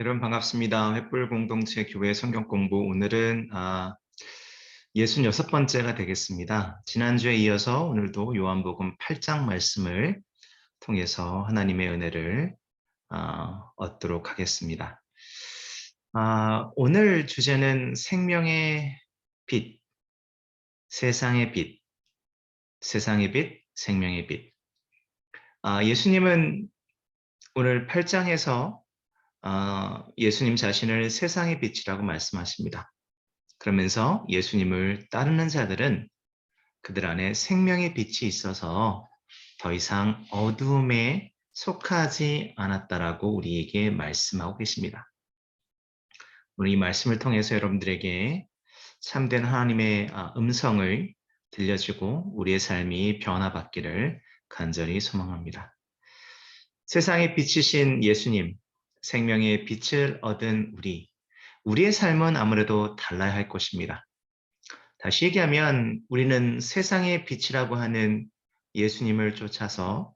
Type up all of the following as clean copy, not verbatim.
여러분 반갑습니다. 횃불 공동체 교회 성경 공부 오늘은 66번째가 되겠습니다. 지난주에 이어서 오늘도 요한복음 8장 말씀을 통해서 하나님의 은혜를 얻도록 하겠습니다. 오늘 주제는 생명의 빛, 세상의 빛, 세상의 빛, 생명의 빛. 예수님은 오늘 8장에서 예수님 자신을 세상의 빛이라고 말씀하십니다. 그러면서 예수님을 따르는 자들은 그들 안에 생명의 빛이 있어서 더 이상 어두움에 속하지 않았다라고 우리에게 말씀하고 계십니다. 오늘 이 말씀을 통해서 여러분들에게 참된 하나님의 음성을 들려주고 우리의 삶이 변화받기를 간절히 소망합니다. 세상의 빛이신 예수님, 생명의 빛을 얻은 우리의 삶은 아무래도 달라야 할 것입니다. 다시 얘기하면 우리는 세상의 빛이라고 하는 예수님을 쫓아서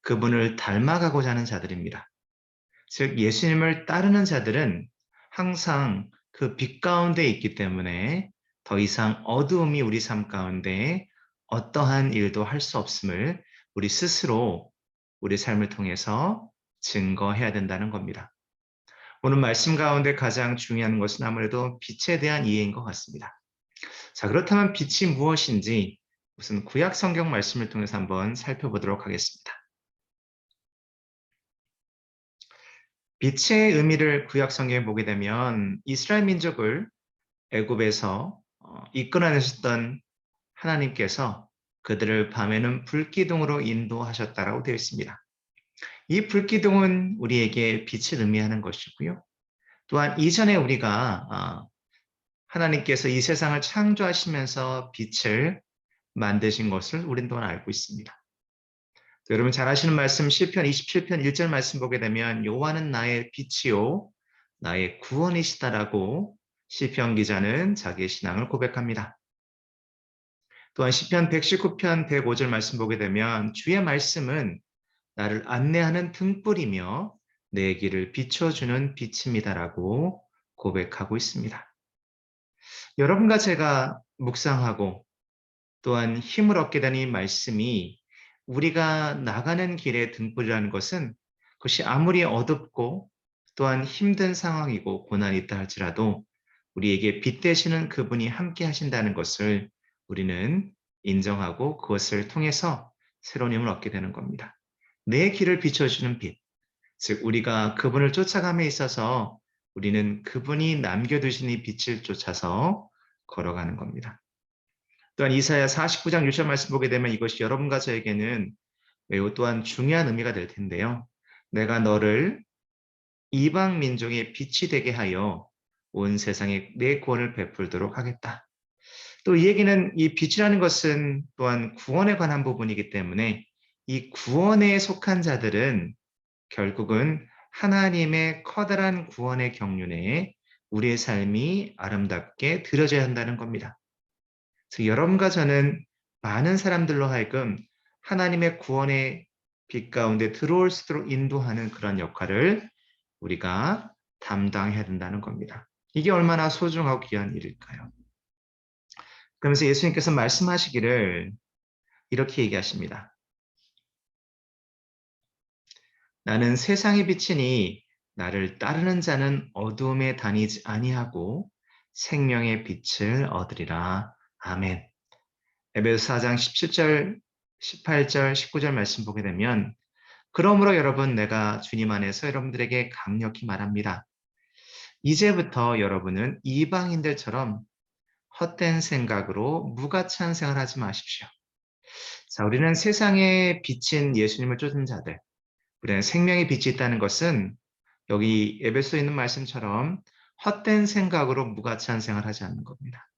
그분을 닮아가고자 하는 자들입니다. 즉 예수님을 따르는 자들은 항상 그 빛 가운데 있기 때문에 더 이상 어두움이 우리 삶 가운데 어떠한 일도 할 수 없음을 우리 스스로 우리 삶을 통해서 증거해야 된다는 겁니다. 오늘 말씀 가운데 가장 중요한 것은 아무래도 빛에 대한 이해인 것 같습니다. 자, 그렇다면 빛이 무엇인지 우선 구약 성경 말씀을 통해서 한번 살펴보도록 하겠습니다. 빛의 의미를 구약 성경에 보게 되면 이스라엘 민족을 애굽에서 이끌어내셨던 하나님께서 그들을 밤에는 불기둥으로 인도하셨다라고 되어 있습니다. 이 불기둥은 우리에게 빛을 의미하는 것이고요. 또한 이전에 우리가 하나님께서 이 세상을 창조하시면서 빛을 만드신 것을 우린 또한 알고 있습니다. 여러분 잘 아시는 말씀 시편 27편 1절 말씀 보게 되면 여호와는 나의 빛이요 나의 구원이시다라고 시편 기자는 자기의 신앙을 고백합니다. 또한 시편 119편 105절 말씀 보게 되면 주의 말씀은 나를 안내하는 등불이며 내 길을 비춰주는 빛입니다라고 고백하고 있습니다. 여러분과 제가 묵상하고 또한 힘을 얻게 된 이 말씀이 우리가 나가는 길의 등불이라는 것은 그것이 아무리 어둡고 또한 힘든 상황이고 고난이 있다 할지라도 우리에게 빛 되시는 그분이 함께 하신다는 것을 우리는 인정하고 그것을 통해서 새로운 힘을 얻게 되는 겁니다. 내 길을 비춰주는 빛, 즉 우리가 그분을 쫓아감에 있어서 우리는 그분이 남겨두신 이 빛을 쫓아서 걸어가는 겁니다. 또한 이사야 49장 6절 말씀 보게 되면 이것이 여러분과 저에게는 매우 또한 중요한 의미가 될 텐데요. 내가 너를 이방 민족의 빛이 되게 하여 온 세상에 내 구원을 베풀도록 하겠다. 또 이 얘기는 이 빛이라는 것은 또한 구원에 관한 부분이기 때문에 이 구원에 속한 자들은 결국은 하나님의 커다란 구원의 경륜에 우리의 삶이 아름답게 드려져야 한다는 겁니다. 그래서 여러분과 저는 많은 사람들로 하여금 하나님의 구원의 빛 가운데 들어올 수 있도록 인도하는 그런 역할을 우리가 담당해야 된다는 겁니다. 이게 얼마나 소중하고 귀한 일일까요? 그러면서 예수님께서 말씀하시기를 이렇게 얘기하십니다. 나는 세상의 빛이니 나를 따르는 자는 어두움에 다니지 아니하고 생명의 빛을 얻으리라. 아멘. 에베소 4장 17절, 18절, 19절 말씀 보게 되면 그러므로 여러분 내가 주님 안에서 여러분들에게 강력히 말합니다. 이제부터 여러분은 이방인들처럼 헛된 생각으로 무가치한 생활하지 마십시오. 자, 우리는 세상에 비친 예수님을 쫓는 자들, 우리는 생명의 빛이 있다는 것은 여기 에베소에 있는 말씀처럼 헛된 생각으로 무가치한 생활하지 않는 겁니다.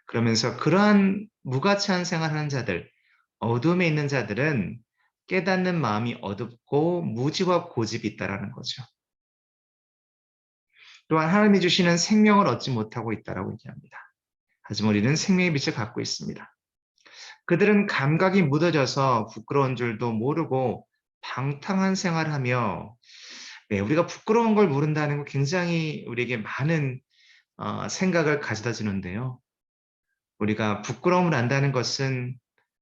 그러면서 그러한 무가치한 생활하는 자들, 어둠에 있는 자들은 깨닫는 마음이 어둡고 무지와 고집이 있다라는 거죠. 또한 하나님이 주시는 생명을 얻지 못하고 있다라고 얘기합니다. 하지만 우리는 생명의 빛을 갖고 있습니다. 그들은 감각이 무뎌져서 부끄러운 줄도 모르고 방탕한 생활하며 네, 우리가 부끄러운 걸 모른다는 거 굉장히 우리에게 많은 생각을 가져다 주는데요. 우리가 부끄러움을 안다는 것은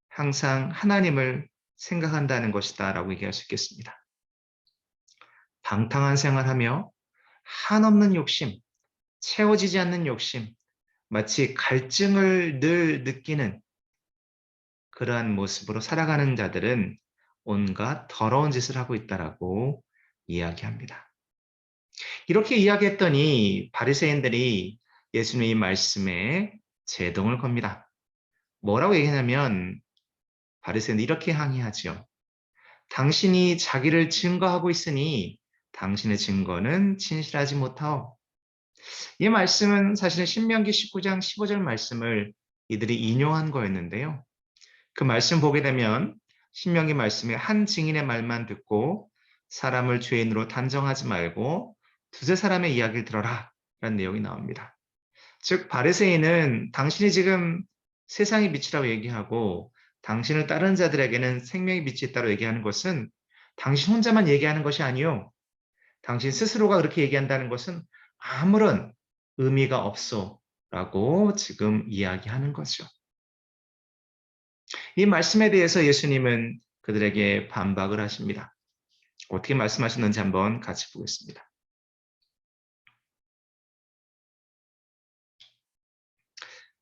항상 하나님을 생각한다는 것이다라고 얘기할 수 있겠습니다. 방탕한 생활하며 한없는 욕심, 채워지지 않는 욕심, 마치 갈증을 늘 느끼는 그러한 모습으로 살아가는 자들은 온갖 더러운 짓을 하고 있다라고 이야기합니다. 이렇게 이야기했더니 바리새인들이 예수님의 말씀에 제동을 겁니다. 뭐라고 얘기하냐면 바리새인들이 이렇게 항의하지요. 당신이 자기를 증거하고 있으니 당신의 증거는 진실하지 못하오. 이 말씀은 사실은 신명기 19장 15절 말씀을 이들이 인용한 거였는데요. 그 말씀 보게 되면 신명기 말씀에 한 증인의 말만 듣고 사람을 죄인으로 단정하지 말고 두세 사람의 이야기를 들어라 라는 내용이 나옵니다. 즉 바리새인은 당신이 지금 세상의 빛이라고 얘기하고 당신을 따르는 자들에게는 생명의 빛이 있다고 얘기하는 것은 당신 혼자만 얘기하는 것이 아니요. 당신 스스로가 그렇게 얘기한다는 것은 아무런 의미가 없어 라고 지금 이야기하는 거죠. 이 말씀에 대해서 예수님은 그들에게 반박을 하십니다. 어떻게 말씀하셨는지 한번 같이 보겠습니다.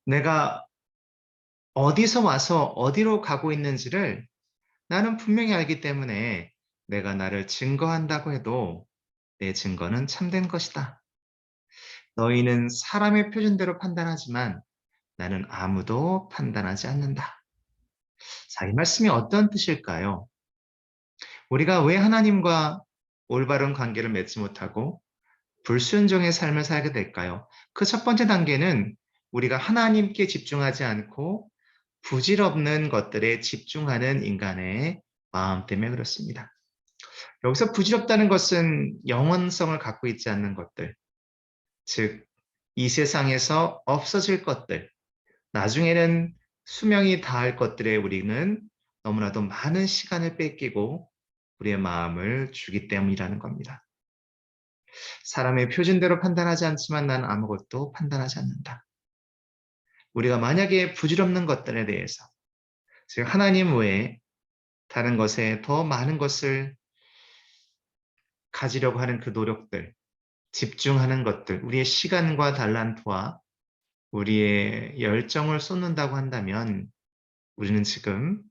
내가 어디서 와서 어디로 가고 있는지를 나는 분명히 알기 때문에 내가 나를 증거한다고 해도 내 증거는 참된 것이다. 너희는 사람의 표준대로 판단하지만 나는 아무도 판단하지 않는다. 자, 이 말씀이 어떤 뜻일까요? 우리가 왜 하나님과 올바른 관계를 맺지 못하고 불순종의 삶을 살게 될까요? 그 첫 번째 단계는 우리가 하나님께 집중하지 않고 부질없는 것들에 집중하는 인간의 마음 때문에 그렇습니다. 여기서 부질없다는 것은 영원성을 갖고 있지 않는 것들, 즉, 이 세상에서 없어질 것들, 나중에는 수명이 다할 것들에 우리는 너무나도 많은 시간을 뺏기고 우리의 마음을 주기 때문이라는 겁니다. 사람의 표준대로 판단하지 않지만 난 아무것도 판단하지 않는다. 우리가 만약에 부질없는 것들에 대해서, 즉 하나님 외에 다른 것에 더 많은 것을 가지려고 하는 그 노력들, 집중하는 것들, 우리의 시간과 달란트와 우리의 열정을 쏟는다고 한다면 우리는 지금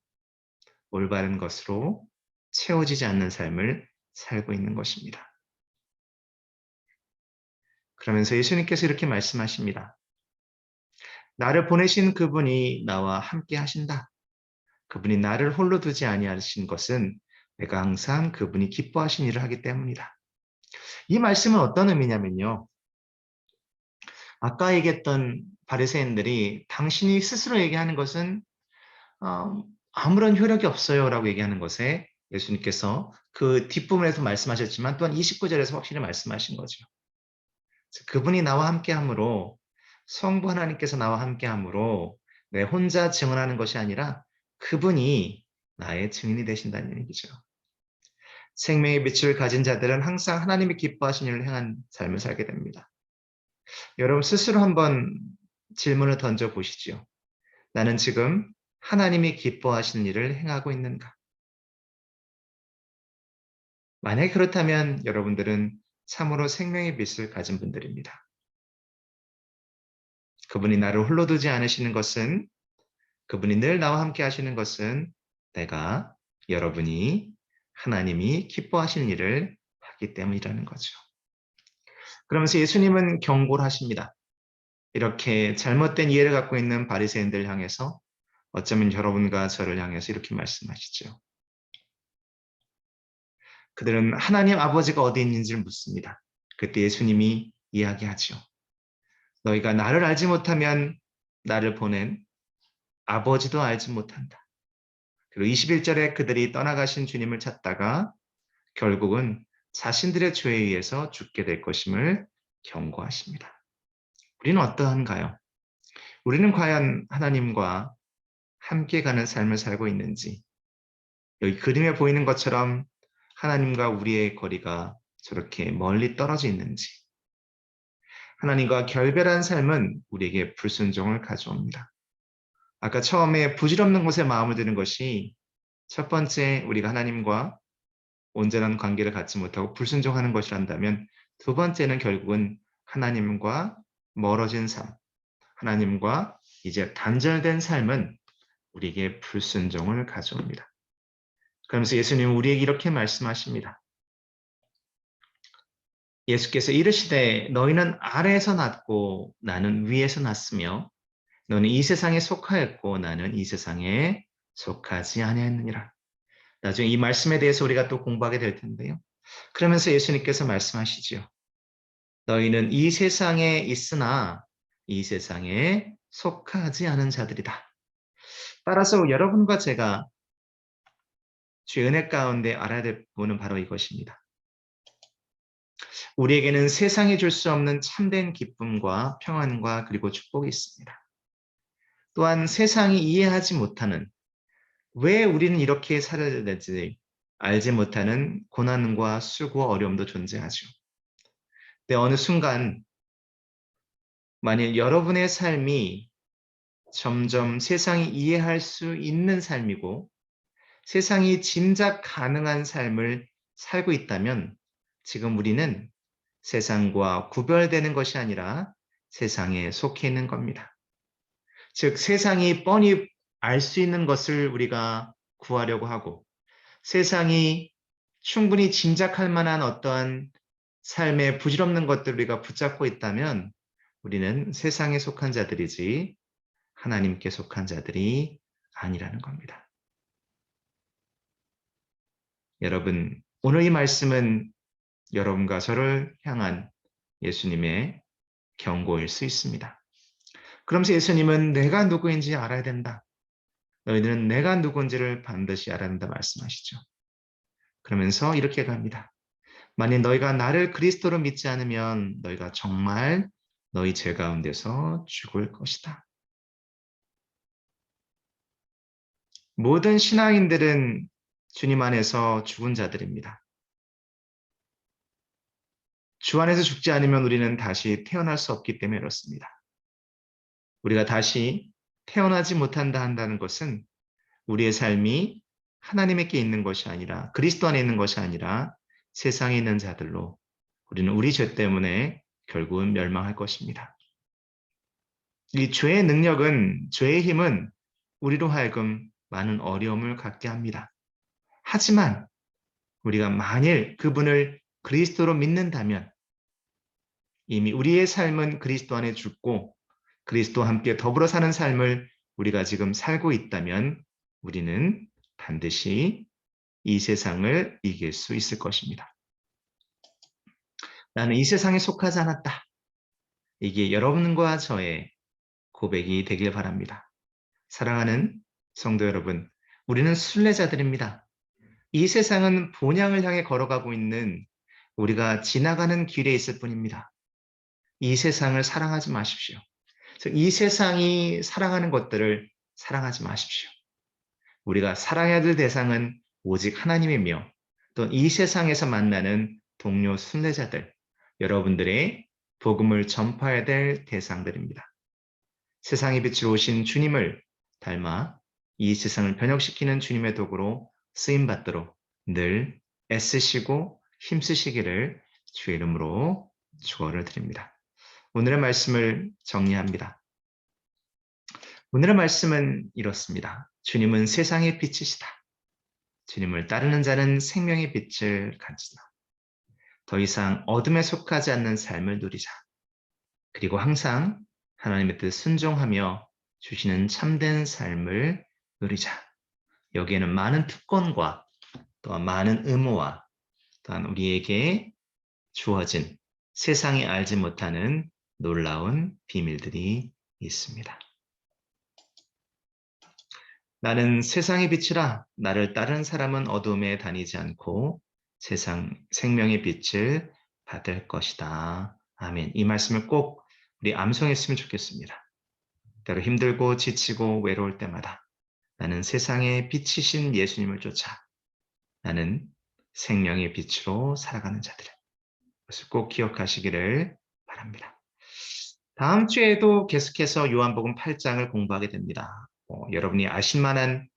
올바른 것으로 채워지지 않는 삶을 살고 있는 것입니다. 그러면서 예수님께서 이렇게 말씀하십니다. 나를 보내신 그분이 나와 함께 하신다. 그분이 나를 홀로 두지 아니하신 것은 내가 항상 그분이 기뻐하신 일을 하기 때문이다. 이 말씀은 어떤 의미냐면요. 아까 얘기했던 바리새인들이 당신이 스스로 얘기하는 것은 아무런 효력이 없어요라고 얘기하는 것에 예수님께서 그 뒷부분에서 말씀하셨지만 또한 29절에서 확실히 말씀하신 거죠. 그분이 나와 함께함으로 성부 하나님께서 나와 함께함으로 내 혼자 증언하는 것이 아니라 그분이 나의 증인이 되신다는 얘기죠. 생명의 빛을 가진 자들은 항상 하나님이 기뻐하신 일을 행한 삶을 살게 됩니다. 여러분 스스로 한번 질문을 던져 보시죠. 나는 지금 하나님이 기뻐하시는 일을 행하고 있는가? 만약에 그렇다면 여러분들은 참으로 생명의 빛을 가진 분들입니다. 그분이 나를 홀로 두지 않으시는 것은, 그분이 늘 나와 함께 하시는 것은 내가, 여러분이 하나님이 기뻐하시는 일을 하기 때문이라는 거죠. 그러면서 예수님은 경고를 하십니다. 이렇게 잘못된 이해를 갖고 있는 바리새인들 향해서 어쩌면 여러분과 저를 향해서 이렇게 말씀하시죠. 그들은 하나님 아버지가 어디 있는지를 묻습니다. 그때 예수님이 이야기하죠. 너희가 나를 알지 못하면 나를 보낸 아버지도 알지 못한다. 그리고 21절에 그들이 떠나가신 주님을 찾다가 결국은 자신들의 죄에 의해서 죽게 될 것임을 경고하십니다. 우리는 어떠한가요? 우리는 과연 하나님과 함께 가는 삶을 살고 있는지, 여기 그림에 보이는 것처럼 하나님과 우리의 거리가 저렇게 멀리 떨어져 있는지. 하나님과 결별한 삶은 우리에게 불순종을 가져옵니다. 아까 처음에 부질없는 곳에 마음을 드는 것이 첫 번째 우리가 하나님과 온전한 관계를 갖지 못하고 불순종하는 것이란다면 두 번째는 결국은 하나님과 멀어진 삶, 하나님과 이제 단절된 삶은 우리에게 불순종을 가져옵니다. 그러면서 예수님은 우리에게 이렇게 말씀하십니다. 예수께서 이르시되 너희는 아래에서 났고 나는 위에서 났으며 너는 이 세상에 속하였고 나는 이 세상에 속하지 아니하였느니라. 나중에 이 말씀에 대해서 우리가 또 공부하게 될 텐데요. 그러면서 예수님께서 말씀하시지요. 너희는 이 세상에 있으나 이 세상에 속하지 않은 자들이다. 따라서 여러분과 제가 주의 은혜 가운데 알아야 될 부분은 바로 이것입니다. 우리에게는 세상이 줄 수 없는 참된 기쁨과 평안과 그리고 축복이 있습니다. 또한 세상이 이해하지 못하는 왜 우리는 이렇게 살아야 되는지 알지 못하는 고난과 수고와 어려움도 존재하죠. 근데 어느 순간 만일 여러분의 삶이 점점 세상이 이해할 수 있는 삶이고 세상이 짐작 가능한 삶을 살고 있다면 지금 우리는 세상과 구별되는 것이 아니라 세상에 속해 있는 겁니다. 즉 세상이 뻔히 알 수 있는 것을 우리가 구하려고 하고 세상이 충분히 짐작할 만한 어떠한 삶의 부질없는 것들을 우리가 붙잡고 있다면 우리는 세상에 속한 자들이지 하나님께 속한 자들이 아니라는 겁니다. 여러분, 오늘 이 말씀은 여러분과 저를 향한 예수님의 경고일 수 있습니다. 그러면서 예수님은 내가 누구인지 알아야 된다. 너희들은 내가 누군지를 반드시 알아야 된다 말씀하시죠. 그러면서 이렇게 갑니다. 만일 너희가 나를 그리스도로 믿지 않으면 너희가 정말 너희 죄 가운데서 죽을 것이다. 모든 신앙인들은 주님 안에서 죽은 자들입니다. 주 안에서 죽지 않으면 우리는 다시 태어날 수 없기 때문에 그렇습니다. 우리가 다시 태어나지 못한다 한다는 것은 우리의 삶이 하나님께 있는 것이 아니라 그리스도 안에 있는 것이 아니라 세상에 있는 자들로 우리는 우리 죄 때문에 결국은 멸망할 것입니다. 이 죄의 능력은 죄의 힘은 우리로 하여금 많은 어려움을 갖게 합니다. 하지만 우리가 만일 그분을 그리스도로 믿는다면 이미 우리의 삶은 그리스도 안에 죽고 그리스도와 함께 더불어 사는 삶을 우리가 지금 살고 있다면 우리는 반드시 이 세상을 이길 수 있을 것입니다. 나는 이 세상에 속하지 않았다. 이게 여러분과 저의 고백이 되길 바랍니다. 사랑하는 성도 여러분, 우리는 순례자들입니다. 이 세상은 본향을 향해 걸어가고 있는 우리가 지나가는 길에 있을 뿐입니다. 이 세상을 사랑하지 마십시오. 이 세상이 사랑하는 것들을 사랑하지 마십시오. 우리가 사랑해야 될 대상은 오직 하나님이며 또 이 세상에서 만나는 동료 순례자들, 여러분들의 복음을 전파해야 될 대상들입니다. 세상의 빛으로 오신 주님을 닮아 이 세상을 변혁시키는 주님의 도구로 쓰임받도록 늘 애쓰시고 힘쓰시기를 주의 이름으로 축원을 드립니다. 오늘의 말씀을 정리합니다. 오늘의 말씀은 이렇습니다. 주님은 세상의 빛이시다. 주님을 따르는 자는 생명의 빛을 가지다. 더 이상 어둠에 속하지 않는 삶을 누리자. 그리고 항상 하나님의 뜻 순종하며 주시는 참된 삶을 누리자. 여기에는 많은 특권과 또한 많은 의무와 또한 우리에게 주어진 세상이 알지 못하는 놀라운 비밀들이 있습니다. 나는 세상의 빛이라 나를 따르는 사람은 어둠에 다니지 않고 세상 생명의 빛을 받을 것이다. 아멘. 이 말씀을 꼭 우리 암송했으면 좋겠습니다. 때로 힘들고 지치고 외로울 때마다 나는 세상의 빛이신 예수님을 쫓아 나는 생명의 빛으로 살아가는 자들. 그것을 꼭 기억하시기를 바랍니다. 다음 주에도 계속해서 요한복음 8장을 공부하게 됩니다. 여러분이 아실 만한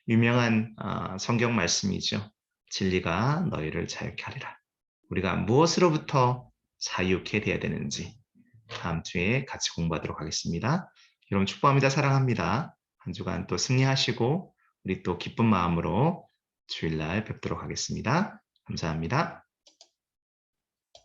유명한 성경 말씀이죠. 진리가 너희를 자유케 하리라. 우리가 무엇으로부터 자유케 되어야 되는지 다음 주에 같이 공부하도록 하겠습니다. 여러분 축복합니다. 사랑합니다. 한 주간 또 승리하시고 우리 또 기쁜 마음으로 주일날 뵙도록 하겠습니다. 감사합니다.